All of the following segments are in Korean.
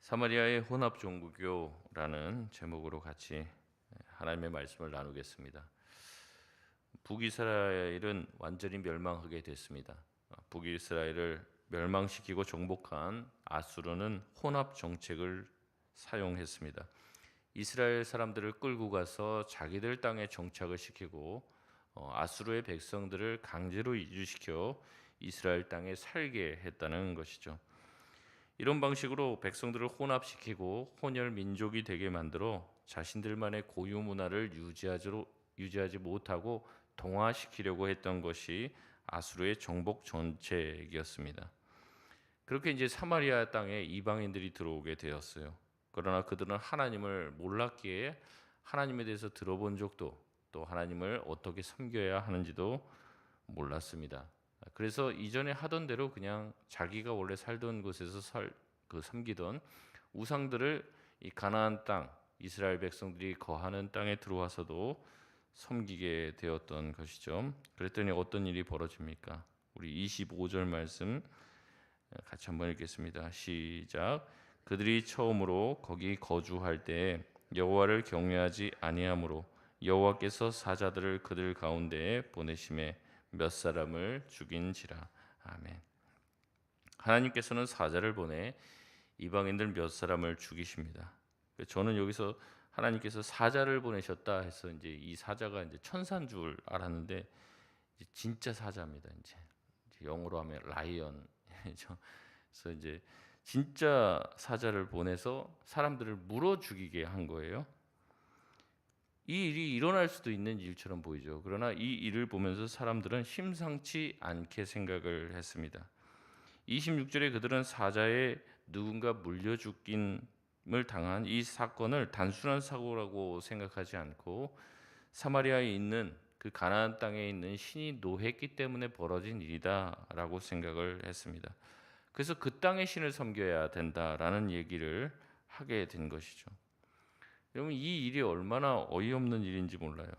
사마리아의 혼합 종교라는 제목으로 같이 하나님의 말씀을 나누겠습니다. 북이스라엘은 완전히 멸망하게 됐습니다. 북이스라엘을 멸망시키고 정복한 아수르는 혼합 정책을 사용했습니다. 이스라엘 사람들을 끌고 가서 자기들 땅에 정착을 시키고 아수르의 백성들을 강제로 이주시켜 이스라엘 땅에 살게 했다는 것이죠. 이런 방식으로 백성들을 혼합시키고 혼혈 민족이 되게 만들어 자신들만의 고유 문화를 유지하지 못하고 동화시키려고 했던 것이 아수르의 정복 정책이었습니다. 그렇게 이제 사마리아 땅에 이방인들이 들어오게 되었어요. 그러나 그들은 하나님을 몰랐기에 하나님에 대해서 들어본 적도 또 하나님을 어떻게 섬겨야 하는지도 몰랐습니다. 그래서 이전에 하던 대로 그냥 자기가 원래 살던 곳에서 섬기던 우상들을 이 가나안 땅, 이스라엘 백성들이 거하는 땅에 들어와서도 섬기게 되었던 것이죠. 그랬더니 어떤 일이 벌어집니까? 우리 25절 말씀 같이 한번 읽겠습니다. 시작. 그들이 처음으로 거기 거주할 때 여호와를 경외하지 아니하므로 여호와께서 사자들을 그들 가운데에 보내심에 몇 사람을 죽인지라. 아멘. 하나님께서는 사자를 보내 이방인들 몇 사람을 죽이십니다. 저는 여기서 하나님께서 사자를 보내셨다 해서 이제 이 사자가 이제 천사인 줄 알았는데 이제 진짜 사자입니다. 이제 영어로 하면 라이언. 그래서 이제 진짜 사자를 보내서 사람들을 물어 죽이게 한 거예요. 이 일이 일어날 수도 있는 일처럼 보이죠. 그러나 이 일을 보면서 사람들은 심상치 않게 생각을 했습니다. 26절에 그들은 사자에 누군가 물려 죽임을 당한 이 사건을 단순한 사고라고 생각하지 않고 사마리아에 있는 그 가나안 땅에 있는 신이 노했기 때문에 벌어진 일이다라고 생각을 했습니다. 그래서 그 땅의 신을 섬겨야 된다라는 얘기를 하게 된 것이죠. 여러분, 이 일이 얼마나 어이없는 일인지 몰라요.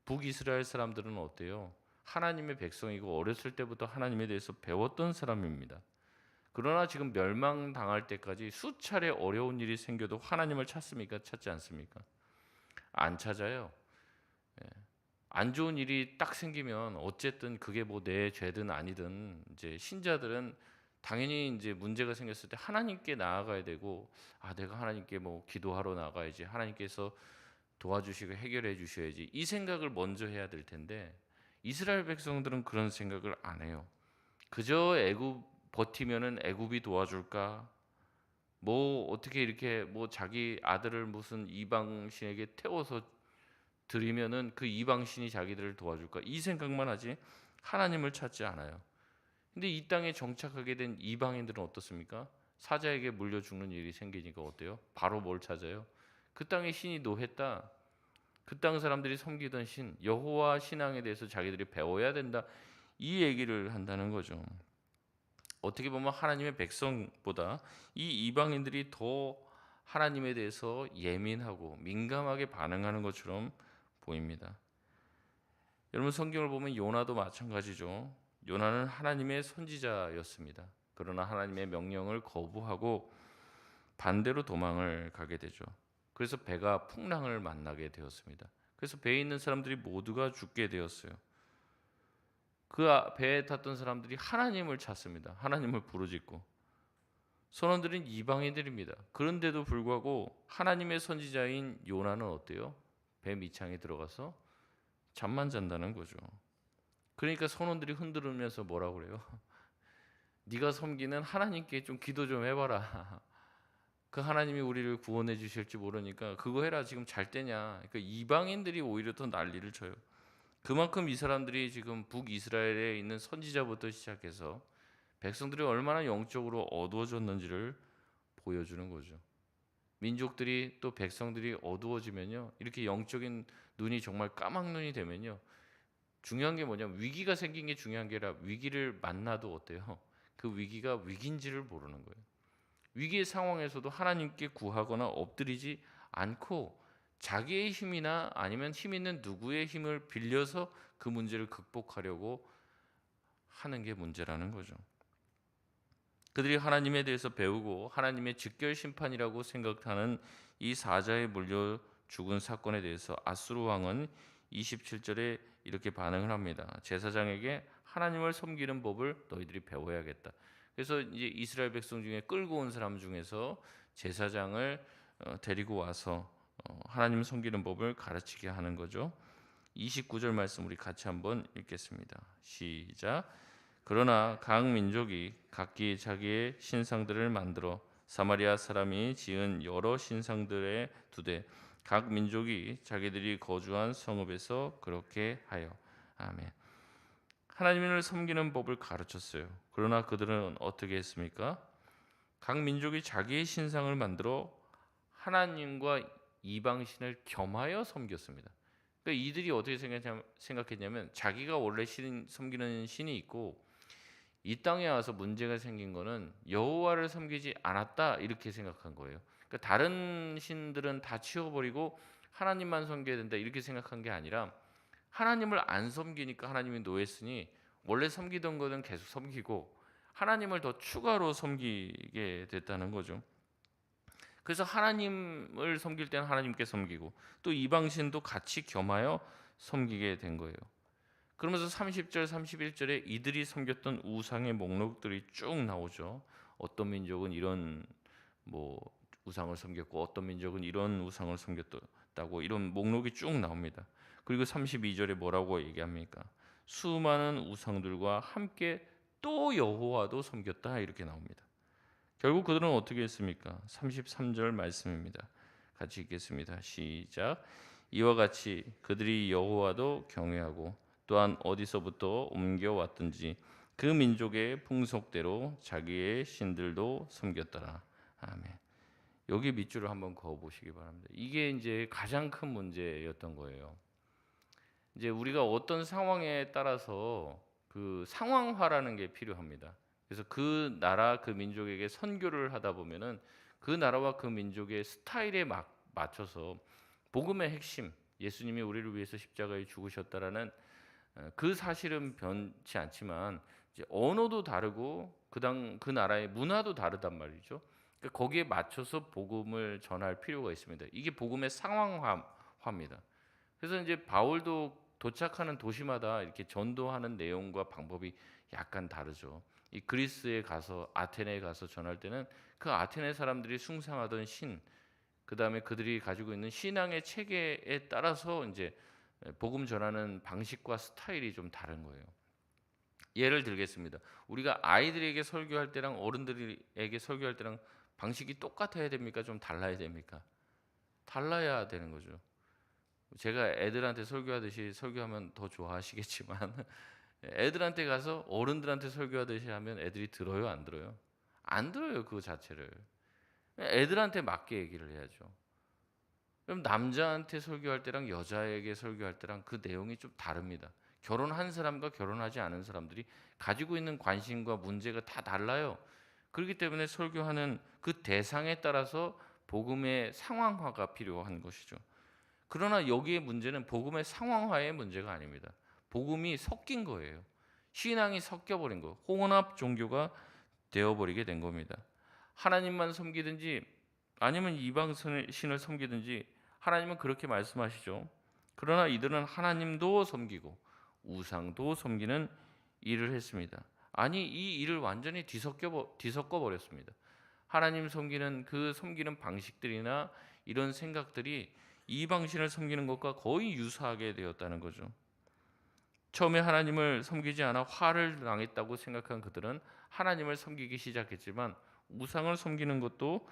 북이스라엘 사람들은 어때요? 하나님의 백성이고 어렸을 때부터 하나님에 대해서 배웠던 사람입니다. 그러나 지금 멸망당할 때까지 수차례 어려운 일이 생겨도 하나님을 찾습니까? 찾지 않습니까? 안 찾아요. 안 좋은 일이 딱 생기면 어쨌든 그게 뭐 내 죄든 아니든 이제 신자들은 당연히 이제 문제가 생겼을 때 하나님께 나아가야 되고, 내가 하나님께 뭐 기도하러 나가야지, 하나님께서 도와주시고 해결해 주셔야지, 이 생각을 먼저 해야 될 텐데 이스라엘 백성들은 그런 생각을 안 해요. 그저 애굽 버티면은 애굽이 도와줄까? 뭐 어떻게 이렇게 뭐 자기 아들을 무슨 이방 신에게 태워서 드리면은 그 이방 신이 자기들을 도와줄까? 이 생각만 하지 하나님을 찾지 않아요. 근데 이 땅에 정착하게 된 이방인들은 어떻습니까? 사자에게 물려 죽는 일이 생기니까 어때요? 바로 뭘 찾아요? 그 땅에 신이 노했다. 그 땅 사람들이 섬기던 신, 여호와 신앙에 대해서 자기들이 배워야 된다. 이 얘기를 한다는 거죠. 어떻게 보면 하나님의 백성보다 이 이방인들이 더 하나님에 대해서 예민하고 민감하게 반응하는 것처럼 보입니다. 여러분, 성경을 보면 요나도 마찬가지죠. 요나는 하나님의 선지자였습니다. 그러나 하나님의 명령을 거부하고 반대로 도망을 가게 되죠. 그래서 배가 풍랑을 만나게 되었습니다. 그래서 배에 있는 사람들이 모두가 죽게 되었어요. 그 배에 탔던 사람들이 하나님을 찾습니다. 하나님을 부르짖고. 선원들은 이방인들입니다. 그런데도 불구하고 하나님의 선지자인 요나는 어때요? 배 밑창에 들어가서 잠만 잔다는 거죠. 그러니까 선원들이 흔들으면서 뭐라고 그래요? 네가 섬기는 하나님께 좀 기도 좀 해봐라. 그 하나님이 우리를 구원해 주실지 모르니까 그거 해라. 지금 잘 때냐. 그러니까 이방인들이 오히려 더 난리를 쳐요. 그만큼 이 사람들이 지금 북이스라엘에 있는 선지자부터 시작해서 백성들이 얼마나 영적으로 어두워졌는지를 보여주는 거죠. 민족들이 또 백성들이 어두워지면요, 이렇게 영적인 눈이 정말 까막눈이 되면요, 중요한 게 뭐냐면 위기가 생긴 게 중요한 게 아니라 위기를 만나도 어때요? 그 위기가 위기인지를 모르는 거예요. 위기의 상황에서도 하나님께 구하거나 엎드리지 않고 자기의 힘이나 아니면 힘 있는 누구의 힘을 빌려서 그 문제를 극복하려고 하는 게 문제라는 거죠. 그들이 하나님에 대해서 배우고 하나님의 직결 심판이라고 생각하는 이 사자에 물려 죽은 사건에 대해서 아수르 왕은 27절에 이렇게 반응을 합니다. 제사장에게 하나님을 섬기는 법을 너희들이 배워야겠다. 그래서 이제 이스라엘 백성 중에 끌고 온 사람 중에서 제사장을 데리고 와서 하나님 섬기는 법을 가르치게 하는 거죠. 29절 말씀 우리 같이 한번 읽겠습니다. 시작. 그러나 각 민족이 각기 자기의 신상들을 만들어 사마리아 사람이 지은 여러 신상들에 두되 각 민족이 자기들이 거주한 성읍에서 그렇게 하여. 아멘. 하나님을 섬기는 법을 가르쳤어요. 그러나 그들은 어떻게 했습니까? 각 민족이 자기의 신상을 만들어 하나님과 이방신을 겸하여 섬겼습니다. 그러니까 이들이 어떻게 생각했냐면 자기가 원래 섬기는 신이 있고 이 땅에 와서 문제가 생긴 거는 여호와를 섬기지 않았다 이렇게 생각한 거예요. 그러니까 다른 신들은 다 치워버리고 하나님만 섬겨야 된다 이렇게 생각한 게 아니라 하나님을 안 섬기니까 하나님이 노했으니 원래 섬기던 거는 계속 섬기고 하나님을 더 추가로 섬기게 됐다는 거죠. 그래서 하나님을 섬길 때는 하나님께 섬기고 또 이방신도 같이 겸하여 섬기게 된 거예요. 그러면서 30절 31절에 이들이 섬겼던 우상의 목록들이 쭉 나오죠. 어떤 민족은 이런 우상을 섬겼고 어떤 민족은 이런 우상을 섬겼다고 이런 목록이 쭉 나옵니다. 그리고 32절에 뭐라고 얘기합니까? 수많은 우상들과 함께 또 여호와도 섬겼다 이렇게 나옵니다. 결국 그들은 어떻게 했습니까? 33절 말씀입니다. 같이 읽겠습니다. 시작. 이와 같이 그들이 여호와도 경외하고 또한 어디서부터 옮겨왔든지 그 민족의 풍속대로 자기의 신들도 섬겼더라. 아멘. 여기 밑줄을 한번 그어 보시기 바랍니다. 이게 이제 가장 큰 문제였던 거예요. 이제 우리가 어떤 상황에 따라서 그 상황화라는 게 필요합니다. 그래서 그 나라 그 민족에게 선교를 하다 보면은 그 나라와 그 민족의 스타일에 맞춰서 복음의 핵심, 예수님이 우리를 위해서 십자가에 죽으셨다라는 그 사실은 변치 않지만 이제 언어도 다르고 그 나라의 문화도 다르단 말이죠. 그러니까 거기에 맞춰서 복음을 전할 필요가 있습니다. 이게 복음의 상황화입니다. 그래서 이제 바울도 도착하는 도시마다 이렇게 전도하는 내용과 방법이 약간 다르죠. 이 그리스에 가서 아테네에 가서 전할 때는 그 아테네 사람들이 숭상하던 신, 그 다음에 그들이 가지고 있는 신앙의 체계에 따라서 이제 복음 전하는 방식과 스타일이 좀 다른 거예요. 예를 들겠습니다. 우리가 아이들에게 설교할 때랑 어른들에게 설교할 때랑 방식이 똑같아야 됩니까? 좀 달라야 됩니까? 달라야 되는 거죠. 제가 애들한테 설교하듯이 설교하면 더 좋아하시겠지만 애들한테 가서 어른들한테 설교하듯이 하면 애들이 들어요, 안 들어요? 안 들어요, 그 자체를. 애들한테 맞게 얘기를 해야죠. 그럼 남자한테 설교할 때랑 여자에게 설교할 때랑 그 내용이 좀 다릅니다. 결혼한 사람과 결혼하지 않은 사람들이 가지고 있는 관심과 문제가 다 달라요. 그렇기 때문에 설교하는 그 대상에 따라서 복음의 상황화가 필요한 것이죠. 그러나 여기에 문제는 복음의 상황화의 문제가 아닙니다. 복음이 섞인 거예요. 신앙이 섞여버린 거, 혼합 종교가 되어버리게 된 겁니다. 하나님만 섬기든지 아니면 이방 신을 섬기든지 하나님은 그렇게 말씀하시죠. 그러나 이들은 하나님도 섬기고 우상도 섬기는 일을 했습니다. 아니 이 일을 완전히 뒤섞어 버렸습니다. 하나님 섬기는 그 섬기는 방식들이나 이런 생각들이 이방 신을 섬기는 것과 거의 유사하게 되었다는 거죠. 처음에 하나님을 섬기지 않아 화를 당했다고 생각한 그들은 하나님을 섬기기 시작했지만 우상을 섬기는 것도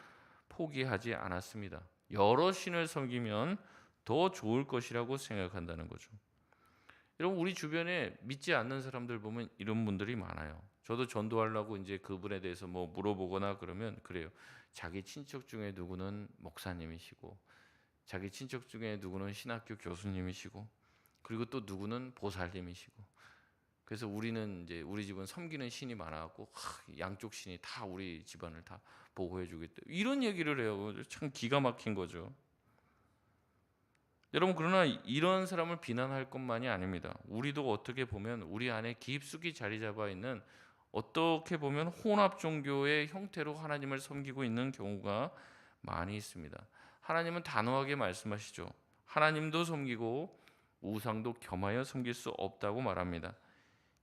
포기하지 않았습니다. 여러 신을 섬기면 더 좋을 것이라고 생각한다는 거죠. 여러분 우리 주변에 믿지 않는 사람들 보면 이런 분들이 많아요. 저도 전도하려고 이제 그분에 대해서 뭐 물어보거나 그러면 그래요. 자기 친척 중에 누구는 목사님이시고 자기 친척 중에 누구는 신학교 교수님이시고 그리고 또 누구는 보살님이시고 그래서 우리는 이제 우리 집은 섬기는 신이 많아갖고 양쪽 신이 다 우리 집안을 다 보호해 주겠다 이런 얘기를 해요. 참 기가 막힌 거죠. 여러분 그러나 이런 사람을 비난할 것만이 아닙니다. 우리도 어떻게 보면 우리 안에 깊숙이 자리 잡아 있는 어떻게 보면 혼합 종교의 형태로 하나님을 섬기고 있는 경우가 많이 있습니다. 하나님은 단호하게 말씀하시죠. 하나님도 섬기고 우상도 겸하여 섬길 수 없다고 말합니다.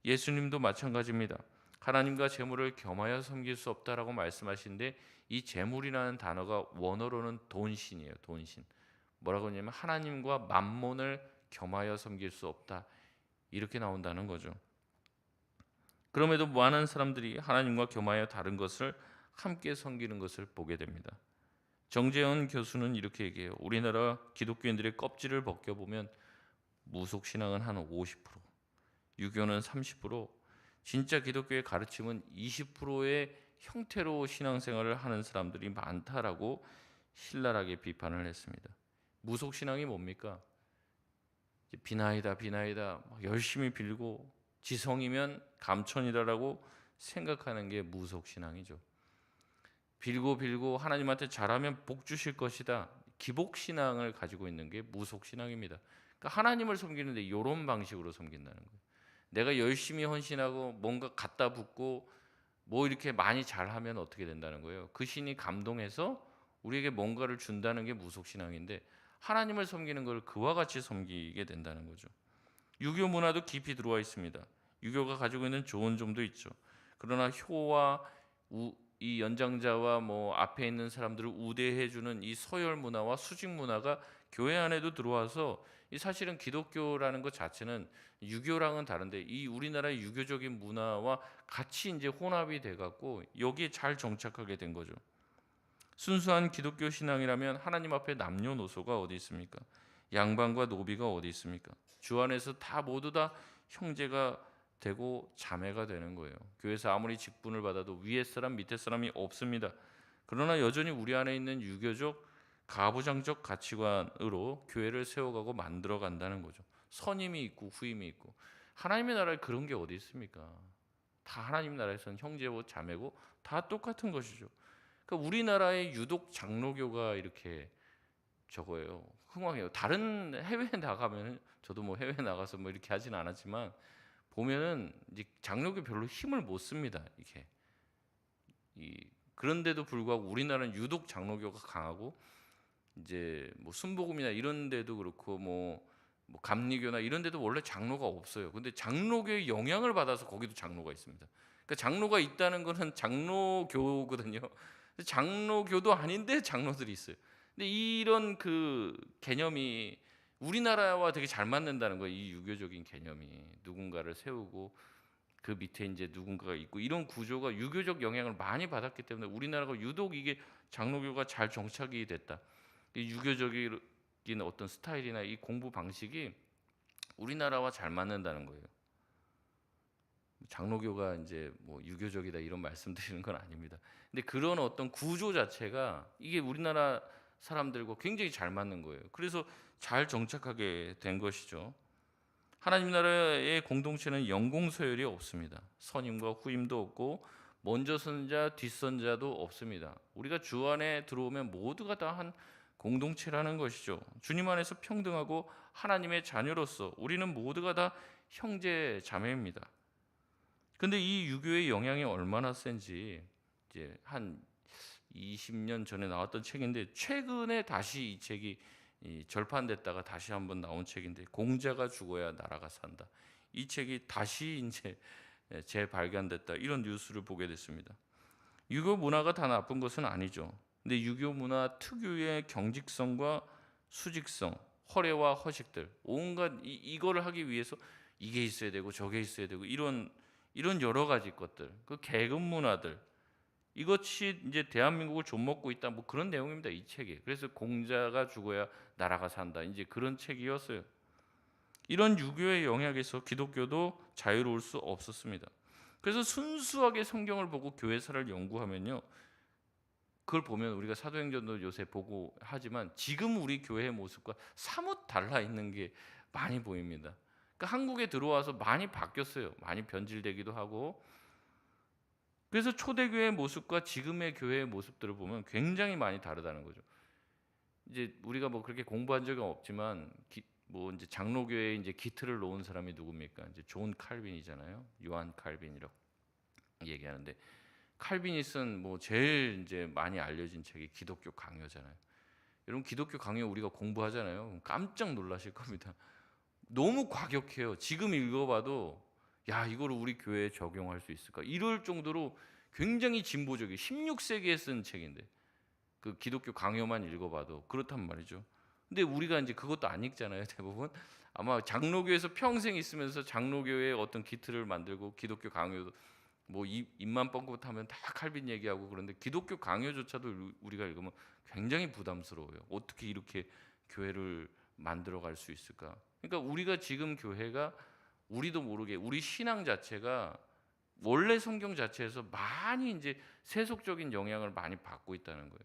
예수님도 마찬가지입니다. 하나님과 재물을 겸하여 섬길 수 없다라고 말씀하시는데, 이 재물이라는 단어가 원어로는 돈신이에요. 돈신. 뭐라고 하냐면 하나님과 만몬을 겸하여 섬길 수 없다, 이렇게 나온다는 거죠. 그럼에도 많은 사람들이 하나님과 겸하여 다른 것을 함께 섬기는 것을 보게 됩니다. 정재현 교수는 이렇게 얘기해요. 우리나라 기독교인들의 껍질을 벗겨보면 무속신앙은 한 50%, 유교는 30%, 진짜 기독교의 가르침은 20%의 형태로 신앙생활을 하는 사람들이 많다라고 신랄하게 비판을 했습니다. 무속신앙이 뭡니까? 비나이다 비나이다 열심히 빌고 지성이면 감천이다라고 생각하는 게 무속신앙이죠. 빌고 빌고 하나님한테 잘하면 복 주실 것이다, 기복신앙을 가지고 있는 게 무속신앙입니다. 그러니까 하나님을 섬기는데 이런 방식으로 섬긴다는 거예요. 내가 열심히 헌신하고 뭔가 갖다 붓고 뭐 이렇게 많이 잘하면 어떻게 된다는 거예요? 그 신이 감동해서 우리에게 뭔가를 준다는 게 무속신앙인데, 하나님을 섬기는 걸 그와 같이 섬기게 된다는 거죠. 유교 문화도 깊이 들어와 있습니다. 유교가 가지고 있는 좋은 점도 있죠. 그러나 효와 이 연장자와 뭐 앞에 있는 사람들을 우대해주는 이 서열 문화와 수직 문화가 교회 안에도 들어와서, 이 사실은 기독교라는 것 자체는 유교랑은 다른데 이 우리나라의 유교적인 문화와 같이 이제 혼합이 돼갖고 여기에 잘 정착하게 된 거죠. 순수한 기독교 신앙이라면 하나님 앞에 남녀노소가 어디 있습니까? 양반과 노비가 어디 있습니까? 주 안에서 다 모두 다 형제가 되고 자매가 되는 거예요. 교회에서 아무리 직분을 받아도 위에 사람 밑에 사람이 없습니다. 그러나 여전히 우리 안에 있는 유교적 가부장적 가치관으로 교회를 세워가고 만들어 간다는 거죠. 선임이 있고 후임이 있고. 하나님의 나라에 그런 게 어디 있습니까? 다 하나님 나라에서는 형제고 자매고 다 똑같은 것이죠. 그러니까 우리나라의 유독 장로교가 이렇게 저거예요. 흥황해요. 다른 해외에 나가면, 저도 뭐 해외 나가서 뭐 이렇게 하진 않았지만 보면은 이제 장로교 별로 힘을 못 씁니다. 이게 그런데도 불구하고 우리나라는 유독 장로교가 강하고, 이제 뭐 순복음이나 이런 데도 그렇고 뭐 감리교나 이런 데도 원래 장로가 없어요. 근데 장로교의 영향을 받아서 거기도 장로가 있습니다. 그러니까 장로가 있다는 거는 장로교거든요. 장로교도 아닌데 장로들이 있어요. 근데 이런 그 개념이 우리나라와 되게 잘 맞는다는 거예요. 이 유교적인 개념이 누군가를 세우고 그 밑에 이제 누군가가 있고, 이런 구조가 유교적 영향을 많이 받았기 때문에 우리나라가 유독 이게 장로교가 잘 정착이 됐다. 이 유교적인 어떤 스타일이나 이 공부 방식이 우리나라와 잘 맞는다는 거예요. 장로교가 이제 뭐 유교적이다 이런 말씀드리는 건 아닙니다. 근데 그런 어떤 구조 자체가 이게 우리나라 사람들과 굉장히 잘 맞는 거예요. 그래서 잘 정착하게 된 것이죠. 하나님 나라의 공동체는 연공서열이 없습니다. 선임과 후임도 없고 먼저 선자 뒷선자도 없습니다. 우리가 주 안에 들어오면 모두가 다 한 공동체라는 것이죠. 주님 안에서 평등하고 하나님의 자녀로서 우리는 모두가 다 형제 자매입니다. 근데 이 유교의 영향이 얼마나 센지 이제 한 20년 전에 나왔던 책인데, 최근에 다시 이 책이 절판됐다가 다시 한번 나온 책인데, 공자가 죽어야 나라가 산다. 이 책이 다시 이제 재발견됐다, 이런 뉴스를 보게 됐습니다. 유교 문화가 다 나쁜 것은 아니죠. 근데 유교 문화 특유의 경직성과 수직성, 허례와 허식들, 온갖 이거를 하기 위해서 이게 있어야 되고 저게 있어야 되고 이런 여러 가지 것들, 그 계급 문화들, 이것이 이제 대한민국을 좀먹고 있다, 뭐 그런 내용입니다, 이 책이. 그래서 공자가 죽어야 나라가 산다, 이제 그런 책이었어요. 이런 유교의 영향에서 기독교도 자유로울 수 없었습니다. 그래서 순수하게 성경을 보고 교회사를 연구하면요, 그걸 보면 우리가 사도행전도 요새 보고 하지만 지금 우리 교회의 모습과 사뭇 달라 있는 게 많이 보입니다. 그러니까 한국에 들어와서 많이 바뀌었어요. 많이 변질되기도 하고. 그래서 초대교회의 모습과 지금의 교회의 모습들을 보면 굉장히 많이 다르다는 거죠. 이제 우리가 뭐 그렇게 공부한 적은 없지만 뭐 이제 장로교회에 이제 기틀을 놓은 사람이 누굽니까? 이제 존 칼빈이잖아요. 요한 칼빈이라고. 얘기하는데, 칼비니스는 뭐 제일 이제 많이 알려진 책이 기독교 강요잖아요. 여러분 기독교 강요 우리가 공부하잖아요. 깜짝 놀라실 겁니다. 너무 과격해요. 지금 읽어봐도 야 이거를 우리 교회에 적용할 수 있을까? 이럴 정도로 굉장히 진보적이에요. 16세기에 쓴 책인데 그 기독교 강요만 읽어봐도 그렇단 말이죠. 근데 우리가 이제 그것도 안 읽잖아요. 대부분 아마 장로교에서 평생 있으면서 장로교의 어떤 기틀을 만들고 기독교 강요도 뭐 입만 뻥긋하면 다 칼빈 얘기하고 그런데 기독교 강요조차도 우리가 읽으면 굉장히 부담스러워요. 어떻게 이렇게 교회를 만들어 갈 수 있을까? 그러니까 우리가 지금 교회가 우리도 모르게 우리 신앙 자체가 원래 성경 자체에서 많이 이제 세속적인 영향을 많이 받고 있다는 거예요.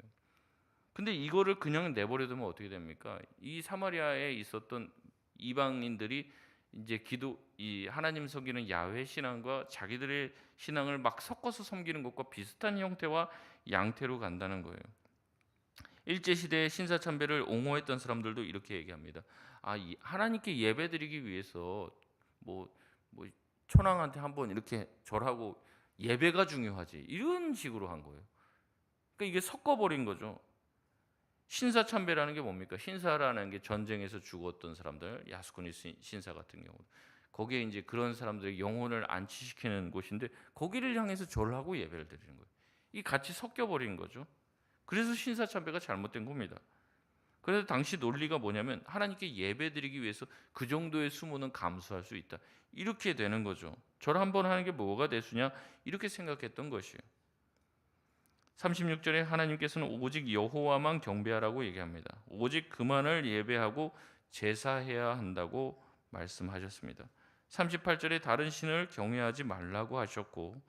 근데 이거를 그냥 내버려두면 어떻게 됩니까? 이 사마리아에 있었던 이방인들이 이제 이 하나님 섬기는 야훼 신앙과 자기들의 신앙을 막 섞어서 섬기는 것과 비슷한 형태와 양태로 간다는 거예요. 일제 시대의 신사참배를 옹호했던 사람들도 이렇게 얘기합니다. 하나님께 예배드리기 위해서 뭐 천황한테 한번 이렇게 절하고 예배가 중요하지 이런 식으로 한 거예요. 그러니까 이게 섞어버린 거죠. 신사참배라는 게 뭡니까? 신사라는 게 전쟁에서 죽었던 사람들, 야스쿠니 신사 같은 경우 거기에 이제 그런 사람들의 영혼을 안치시키는 곳인데 거기를 향해서 절을 하고 예배를 드리는 거예요. 이 같이 섞여버린 거죠. 그래서 신사참배가 잘못된 겁니다. 그래서 당시 논리가 뭐냐면 하나님께 예배드리기 위해서 그 정도의 수모는 감수할 수 있다. 이렇게 되는 거죠. 절 한번 하는 게 뭐가 대수냐? 이렇게 생각했던 것이에요. 36절에 하나님께서는 오직 여호와만 경배하라고 얘기합니다. 오직 그만을 예배하고 제사해야 한다고 말씀하셨습니다. 38절에 다른 신을 경외하지 말라고 하셨고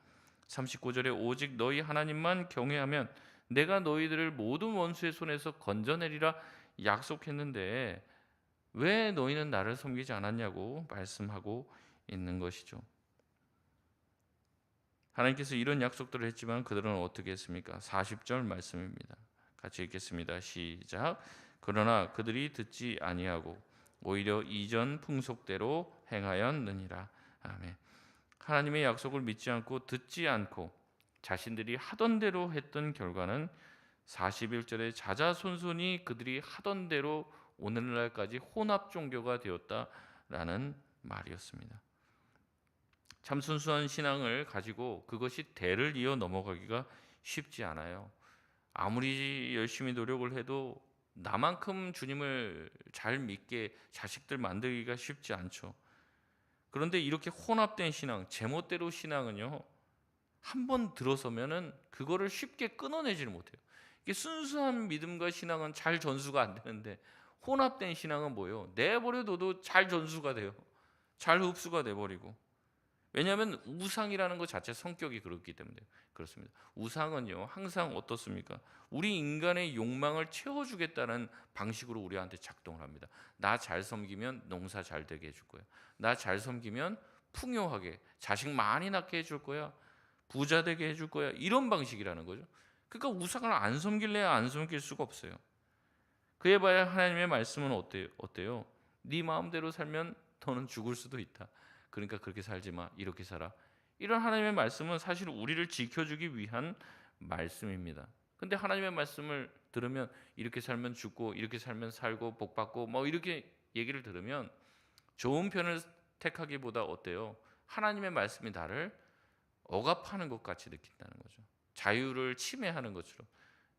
39절에 오직 너희 하나님만 경외하면 내가 너희들을 모든 원수의 손에서 건져내리라 약속했는데 왜 너희는 나를 섬기지 않았냐고 말씀하고 있는 것이죠. 하나님께서 이런 약속들을 했지만 그들은 어떻게 했습니까? 40절 말씀입니다. 같이 읽겠습니다. 시작. 그러나 그들이 듣지 아니하고 오히려 이전 풍속대로 행하였느니라. 아멘. 하나님의 약속을 믿지 않고 듣지 않고 자신들이 하던 대로 했던 결과는 41절에 자자손손이 그들이 하던 대로 오늘날까지 혼합 종교가 되었다라는 말이었습니다. 참 순수한 신앙을 가지고 그것이 대를 이어 넘어가기가 쉽지 않아요. 아무리 열심히 노력을 해도 나만큼 주님을 잘 믿게 자식들 만들기가 쉽지 않죠. 그런데 이렇게 혼합된 신앙, 제멋대로 신앙은요, 한번 들어서면은 그거를 쉽게 끊어내지를 못해요. 이게 순수한 믿음과 신앙은 잘 전수가 안 되는데 혼합된 신앙은 뭐예요? 내버려둬도 잘 전수가 돼요. 잘 흡수가 돼버리고. 왜냐하면 우상이라는 것 자체 성격이 그렇기 때문에 그렇습니다. 우상은요 항상 어떻습니까? 우리 인간의 욕망을 채워주겠다는 방식으로 우리한테 작동을 합니다. 나 잘 섬기면 농사 잘 되게 해줄 거야. 나 잘 섬기면 풍요하게 자식 많이 낳게 해줄 거야. 부자 되게 해줄 거야. 이런 방식이라는 거죠. 그러니까 우상을 안 섬길래야 안 섬길 수가 없어요. 그에 봐야 하나님의 말씀은 어때요? 네 마음대로 살면 너는 죽을 수도 있다. 그러니까 그렇게 살지 마. 이렇게 살아. 이런 하나님의 말씀은 사실 우리를 지켜주기 위한 말씀입니다. 근데 하나님의 말씀을 들으면 이렇게 살면 죽고 이렇게 살면 살고 복받고 뭐 이렇게 얘기를 들으면 좋은 편을 택하기보다 어때요? 하나님의 말씀이 나를 억압하는 것 같이 느낀다는 거죠. 자유를 침해하는 것처럼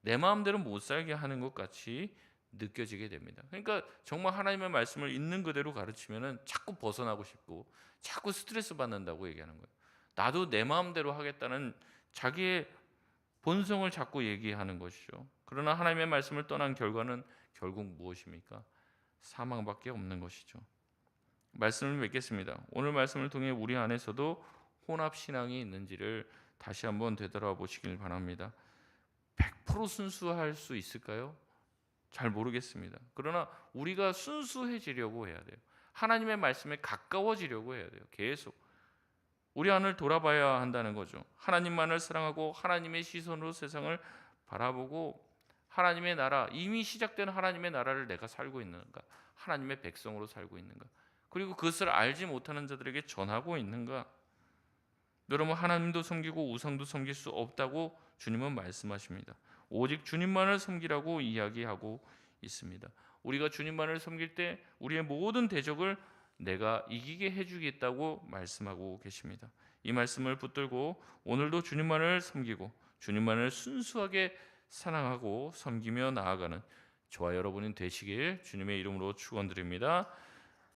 내 마음대로 못 살게 하는 것 같이 느껴지게 됩니다. 그러니까 정말 하나님의 말씀을 있는 그대로 가르치면은 자꾸 벗어나고 싶고 자꾸 스트레스 받는다고 얘기하는 거예요. 나도 내 마음대로 하겠다는 자기의 본성을 자꾸 얘기하는 것이죠. 그러나 하나님의 말씀을 떠난 결과는 결국 무엇입니까? 사망밖에 없는 것이죠. 말씀을 맺겠습니다. 오늘 말씀을 통해 우리 안에서도 혼합 신앙이 있는지를 다시 한번 되돌아보시길 바랍니다. 100% 순수할 수 있을까요? 잘 모르겠습니다. 그러나 우리가 순수해지려고 해야 돼요. 하나님의 말씀에 가까워지려고 해야 돼요. 계속 우리 안을 돌아봐야 한다는 거죠. 하나님만을 사랑하고 하나님의 시선으로 세상을 바라보고 하나님의 나라, 이미 시작된 하나님의 나라를 내가 살고 있는가? 하나님의 백성으로 살고 있는가? 그리고 그것을 알지 못하는 자들에게 전하고 있는가? 여러분, 하나님도 섬기고 우상도 섬길 수 없다고 주님은 말씀하십니다. 오직 주님만을 섬기라고 이야기하고 있습니다. 우리가 주님만을 섬길 때 우리의 모든 대적을 내가 이기게 해주겠다고 말씀하고 계십니다. 이 말씀을 붙들고 오늘도 주님만을 섬기고 주님만을 순수하게 사랑하고 섬기며 나아가는 저와 여러분이 되시길 주님의 이름으로 축원드립니다.